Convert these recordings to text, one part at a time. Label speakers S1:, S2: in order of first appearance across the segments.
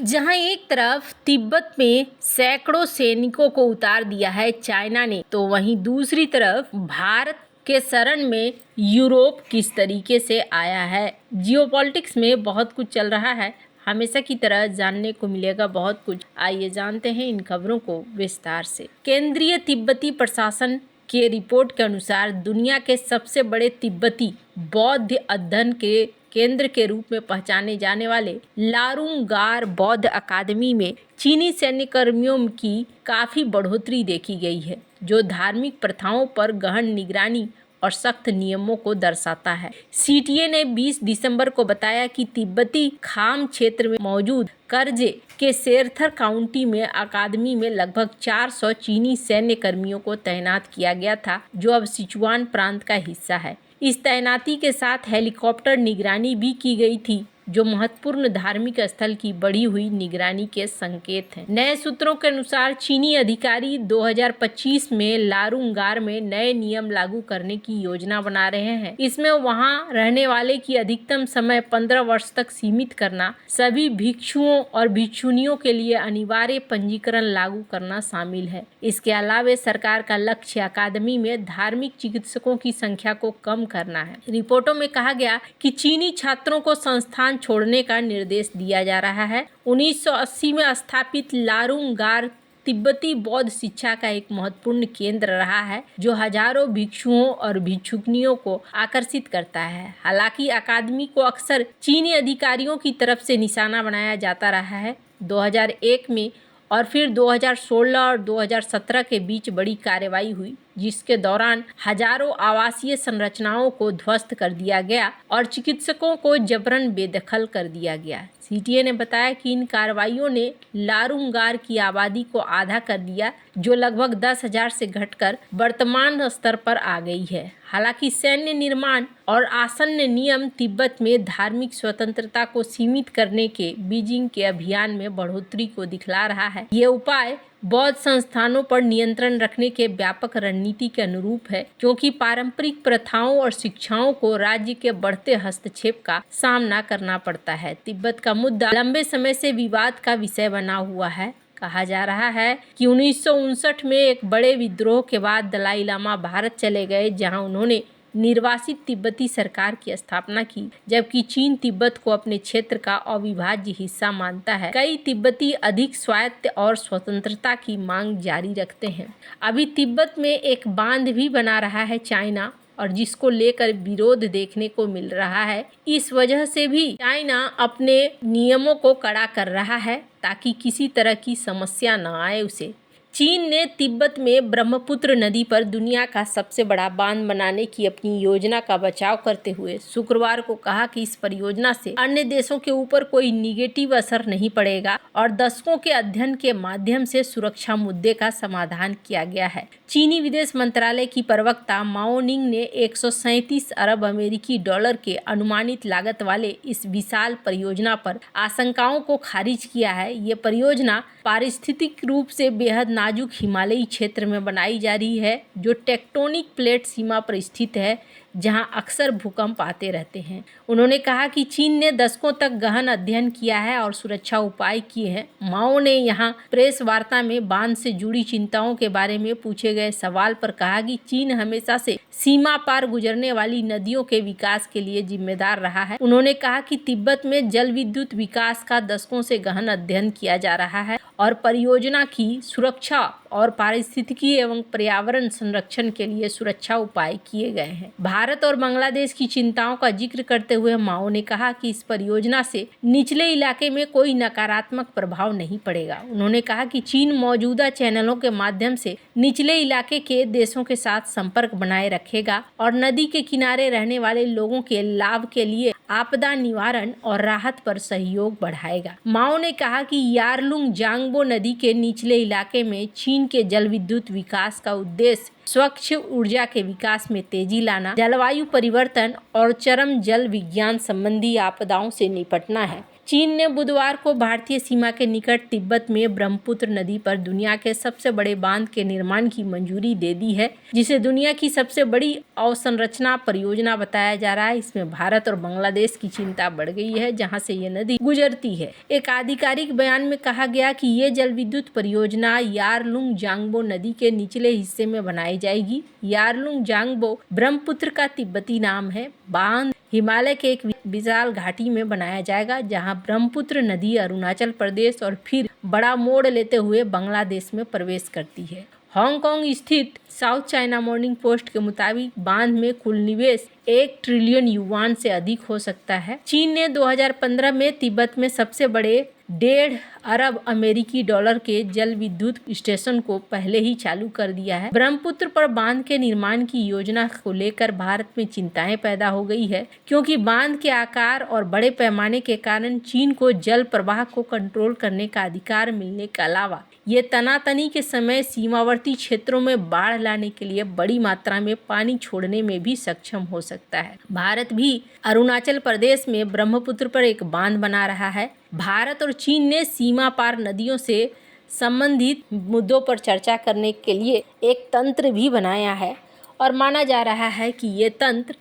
S1: जहां एक तरफ तिब्बत में सैकड़ों सैनिकों को उतार दिया है चाइना ने, तो वहीं दूसरी तरफ भारत के शरण में यूरोप किस तरीके से आया है। जियोपॉलिटिक्स में बहुत कुछ चल रहा है, हमेशा की तरह जानने को मिलेगा बहुत कुछ। आइए जानते हैं इन खबरों को विस्तार से। केंद्रीय तिब्बती प्रशासन के रिपोर्ट के अनुसार दुनिया के सबसे बड़े तिब्बती बौद्ध अध्ययन के केंद्र के रूप में पहचाने जाने वाले लारुंगार बौद्ध अकादमी में चीनी सैन्यकर्मियों की काफ़ी बढ़ोतरी देखी गई है, जो धार्मिक प्रथाओं पर गहन निगरानी और सख्त नियमों को दर्शाता है। सीटीए ने 20 दिसंबर को बताया कि तिब्बती खाम क्षेत्र में मौजूद करजे के सेरथर काउंटी में अकादमी में लगभग 400 चीनी सैन्य कर्मियों को तैनात किया गया था, जो अब सिचुआन प्रांत का हिस्सा है। इस तैनाती के साथ हेलीकॉप्टर निगरानी भी की गई थी, जो महत्वपूर्ण धार्मिक स्थल की बढ़ी हुई निगरानी के संकेत हैं। नए सूत्रों के अनुसार चीनी अधिकारी 2025 में लारुंगार में नए नियम लागू करने की योजना बना रहे हैं। इसमें वहां रहने वाले की अधिकतम समय 15 वर्ष तक सीमित करना, सभी भिक्षुओं और भिक्षुणियों के लिए अनिवार्य पंजीकरण लागू करना शामिल है। इसके अलावा सरकार का लक्ष्य अकादमी में धार्मिक चिकित्सकों की संख्या को कम करना है। रिपोर्टों में कहा गया कि चीनी छात्रों को संस्थान छोड़ने का निर्देश दिया जा रहा है। 1980 में स्थापित लारुंगार तिब्बती बौद्ध शिक्षा का एक महत्वपूर्ण केंद्र रहा है, जो हजारों भिक्षुओं और भिक्षुकनियों को आकर्षित करता है। हालांकि अकादमी को अक्सर चीनी अधिकारियों की तरफ से निशाना बनाया जाता रहा है। 2001 में और फिर 2016 और 2017 के बीच बड़ी कार्रवाई हुई, जिसके दौरान हजारों आवासीय संरचनाओं को ध्वस्त कर दिया गया और चिकित्सकों को जबरन बेदखल कर दिया गया। सीटीए ने बताया कि इन कार्रवाइयों ने लारुंगार की आबादी को आधा कर दिया, जो लगभग 10,000 से घटकर वर्तमान स्तर पर आ गई है। हालांकि सैन्य निर्माण और आसन्न नियम तिब्बत में धार्मिक स्वतंत्रता को सीमित करने के बीजिंग के अभियान में बढ़ोतरी को दिखला रहा है। ये उपाय बौद्ध संस्थानों पर नियंत्रण रखने के व्यापक रणनीति के अनुरूप है, क्योंकि पारंपरिक प्रथाओं और शिक्षाओं को राज्य के बढ़ते हस्तक्षेप का सामना करना पड़ता है। तिब्बत का मुद्दा लंबे समय से विवाद का विषय बना हुआ है। कहा जा रहा है कि 1959 में एक बड़े विद्रोह के बाद दलाई लामा भारत चले गए, जहां उन्होंने निर्वासित तिब्बती सरकार की स्थापना की, जबकि चीन तिब्बत को अपने क्षेत्र का अविभाज्य हिस्सा मानता है। कई तिब्बती अधिक स्वायत्त और स्वतंत्रता की मांग जारी रखते हैं। अभी तिब्बत में एक बांध भी बना रहा है चाइना, और जिसको लेकर विरोध देखने को मिल रहा है। इस वजह से भी चाइना अपने नियमों को कड़ा कर रहा है, ताकि किसी तरह की समस्या न आए उसे। चीन ने तिब्बत में ब्रह्मपुत्र नदी पर दुनिया का सबसे बड़ा बांध बनाने की अपनी योजना का बचाव करते हुए शुक्रवार को कहा कि इस परियोजना से अन्य देशों के ऊपर कोई निगेटिव असर नहीं पड़ेगा और दशकों के अध्ययन के माध्यम से सुरक्षा मुद्दे का समाधान किया गया है। चीनी विदेश मंत्रालय की प्रवक्ता माओ निंग ने 137 अरब अमेरिकी डॉलर के अनुमानित लागत वाले इस विशाल परियोजना पर आशंकाओं को खारिज किया है। ये परियोजना पारिस्थितिक रूप से बेहद नाजुक हिमालयी क्षेत्र में बनाई जा रही है, जो टेक्टोनिक प्लेट सीमा पर स्थित है, जहां अक्सर भूकंप आते रहते हैं। उन्होंने कहा कि चीन ने दशकों तक गहन अध्ययन किया है और सुरक्षा उपाय किए हैं। माओ ने यहां प्रेस वार्ता में बांध से जुड़ी चिंताओं के बारे में पूछे गए सवाल पर कहा कि चीन हमेशा से सीमा पार गुजरने वाली नदियों के विकास के लिए जिम्मेदार रहा है। उन्होंने कहा कि तिब्बत में जल विद्युत विकास का दशकों से गहन अध्ययन किया जा रहा है और परियोजना की सुरक्षा और पारिस्थितिकी एवं पर्यावरण संरक्षण के लिए सुरक्षा उपाय किए गए हैं। भारत और बांग्लादेश की चिंताओं का जिक्र करते हुए माओ ने कहा कि इस परियोजना से निचले इलाके में कोई नकारात्मक प्रभाव नहीं पड़ेगा। उन्होंने कहा कि चीन मौजूदा चैनलों के माध्यम से निचले इलाके के देशों के साथ संपर्क बनाए रखेगा और नदी के किनारे रहने वाले लोगों के लाभ के लिए आपदा निवारण और राहत पर सहयोग बढ़ाएगा। माओ ने कहा कि यारलुंग जांगबो नदी के निचले इलाके में चीन के जल विद्युत विकास का उद्देश्य स्वच्छ ऊर्जा के विकास में तेजी लाना, जलवायु परिवर्तन और चरम जल विज्ञान संबंधी आपदाओं से निपटना है। चीन ने बुधवार को भारतीय सीमा के निकट तिब्बत में ब्रह्मपुत्र नदी पर दुनिया के सबसे बड़े बांध के निर्माण की मंजूरी दे दी है, जिसे दुनिया की सबसे बड़ी अवसंरचना परियोजना बताया जा रहा है। इसमें भारत और बांग्लादेश की चिंता बढ़ गई है, जहां से ये नदी गुजरती है। एक आधिकारिक बयान में कहा गया कि ये जल विद्युत परियोजना यारलुंग जांगबो नदी के निचले हिस्से में बनाई जाएगी। यारलुंग जांगबो ब्रह्मपुत्र का तिब्बती नाम है। बांध हिमालय के एक विशाल घाटी में बनाया जाएगा, जहां ब्रह्मपुत्र नदी अरुणाचल प्रदेश और फिर बड़ा मोड़ लेते हुए बांग्लादेश में प्रवेश करती है। हांगकांग स्थित साउथ चाइना मॉर्निंग पोस्ट के मुताबिक बांध में कुल निवेश 1 ट्रिलियन युआन से अधिक हो सकता है। चीन ने 2015 में तिब्बत में सबसे बड़े 1.5 अरब अमेरिकी डॉलर के जल विद्युत स्टेशन को पहले ही चालू कर दिया है। ब्रह्मपुत्र पर बांध के निर्माण की योजना को लेकर भारत में चिंताएं पैदा हो गई है, क्योंकि बांध के आकार और बड़े पैमाने के कारण चीन को जल प्रवाह को कंट्रोल करने का अधिकार मिलने के अलावा ये तनातनी के समय सीमावर्ती क्षेत्रों में बाढ़ लाने के लिए बड़ी मात्रा में पानी छोड़ने में भी सक्षम हो सकता है। भारत भी अरुणाचल प्रदेश में ब्रह्मपुत्र पर एक बांध बना रहा है। भारत और चीन ने सीमा पार नदियों से संबंधित मुद्दों पर चर्चा करने के लिए एक तंत्र भी बनाया है और माना जा रहा है कि ये तंत्र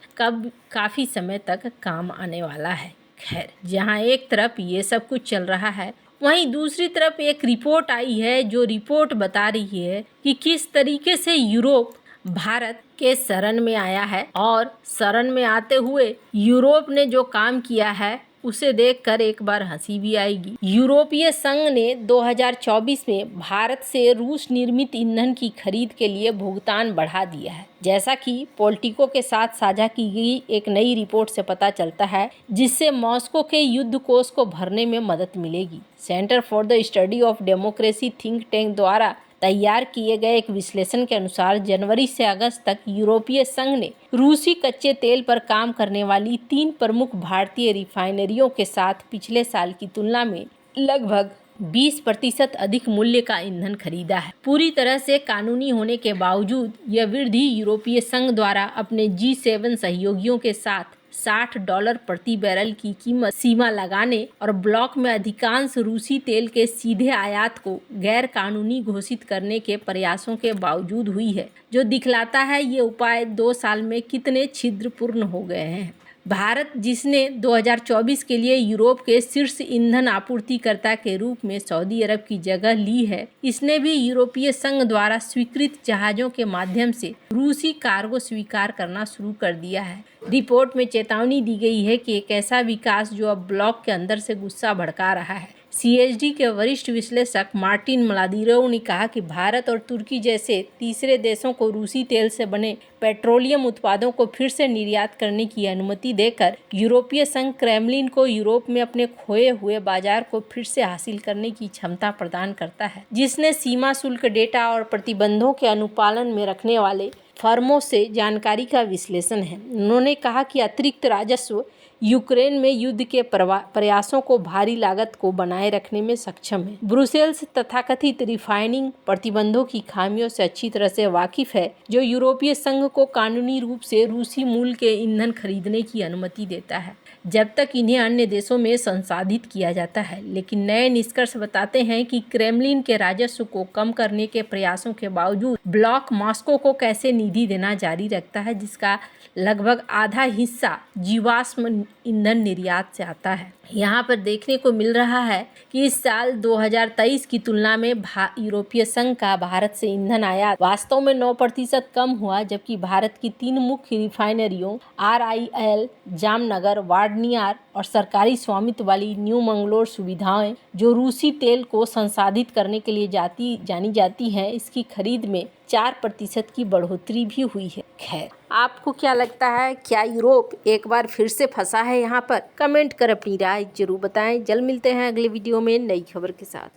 S1: काफ़ी समय तक काम आने वाला है। खैर, जहां एक तरफ ये सब कुछ चल रहा है, वहीं दूसरी तरफ एक रिपोर्ट आई है जो रिपोर्ट बता रही है कि किस तरीके से यूरोप भारत के शरण में आया है और शरण में आते हुए यूरोप ने जो काम किया है उसे देखकर एक बार हंसी भी आएगी। यूरोपीय संघ ने 2024 में भारत से रूस निर्मित ईंधन की खरीद के लिए भुगतान बढ़ा दिया है, जैसा कि पॉलिटिको के साथ साझा की गई एक नई रिपोर्ट से पता चलता है, जिससे मॉस्को के युद्ध कोष को भरने में मदद मिलेगी। Centre for the study of democracy think tank द्वारा तैयार किए गए एक विश्लेषण के अनुसार जनवरी से अगस्त तक यूरोपीय संघ ने रूसी कच्चे तेल पर काम करने वाली 3 प्रमुख भारतीय रिफाइनरियों के साथ पिछले साल की तुलना में लगभग 20% अधिक मूल्य का ईंधन खरीदा है। पूरी तरह से कानूनी होने के बावजूद यह वृद्धि यूरोपीय संघ द्वारा अपने G7 सहयोगियों के साथ $60 प्रति बैरल की कीमत सीमा लगाने और ब्लॉक में अधिकांश रूसी तेल के सीधे आयात को गैर कानूनी घोषित करने के प्रयासों के बावजूद हुई है, जो दिखलाता है ये उपाय 2 साल में कितने छिद्रपूर्ण हो गए हैं। भारत, जिसने 2024 के लिए यूरोप के शीर्ष ईंधन आपूर्तिकर्ता के रूप में सऊदी अरब की जगह ली है, इसने भी यूरोपीय संघ द्वारा स्वीकृत जहाज़ों के माध्यम से रूसी कार्गो स्वीकार करना शुरू कर दिया है। रिपोर्ट में चेतावनी दी गई है कि एक ऐसा विकास जो अब ब्लॉक के अंदर से गुस्सा भड़का रहा है। CSD के वरिष्ठ विश्लेषक मार्टिन मलादिरोव ने कहा कि भारत और तुर्की जैसे तीसरे देशों को रूसी तेल से बने पेट्रोलियम उत्पादों को फिर से निर्यात करने की अनुमति देकर यूरोपीय संघ क्रेमलिन को यूरोप में अपने खोए हुए बाजार को फिर से हासिल करने की क्षमता प्रदान करता है, जिसने सीमा शुल्क डेटा और प्रतिबंधों के अनुपालन में रखने वाले फर्मों से जानकारी का विश्लेषण है। उन्होंने कहा कि अतिरिक्त राजस्व यूक्रेन में युद्ध के प्रयासों को भारी लागत को बनाए रखने में सक्षम है। ब्रुसेल्स तथाकथित रिफाइनिंग प्रतिबंधों की खामियों से अच्छी तरह से वाकिफ है, जो यूरोपीय संघ को कानूनी रूप से रूसी मूल के ईंधन खरीदने की अनुमति देता है, जब तक इन्हें अन्य देशों में संसाधित किया जाता है। लेकिन नए निष्कर्ष बताते हैं कि क्रेमलिन के राजस्व को कम करने के प्रयासों के बावजूद ब्लॉक मॉस्को को कैसे निधि देना जारी रखता है, जिसका लगभग आधा हिस्सा जीवाश्म ईंधन निर्यात से आता है। यहाँ पर देखने को मिल रहा है कि इस साल 2023 की तुलना में यूरोपीय संघ का भारत से ईंधन आयात वास्तव में 9% कम हुआ, जबकि भारत की 3 मुख्य रिफाइनरियों RIL, जामनगर, वार्नियार और सरकारी स्वामित्व वाली न्यू मंगलोर सुविधाएं, जो रूसी तेल को संसाधित करने के लिए जानी जाती हैं, इसकी खरीद में 4% की बढ़ोतरी भी हुई है। खैर, आपको क्या लगता है, क्या यूरोप एक बार फिर से फंसा है यहाँ पर? कमेंट कर अपनी राय जरूर बताएं। जल्द मिलते हैं अगले वीडियो में नई खबर के साथ।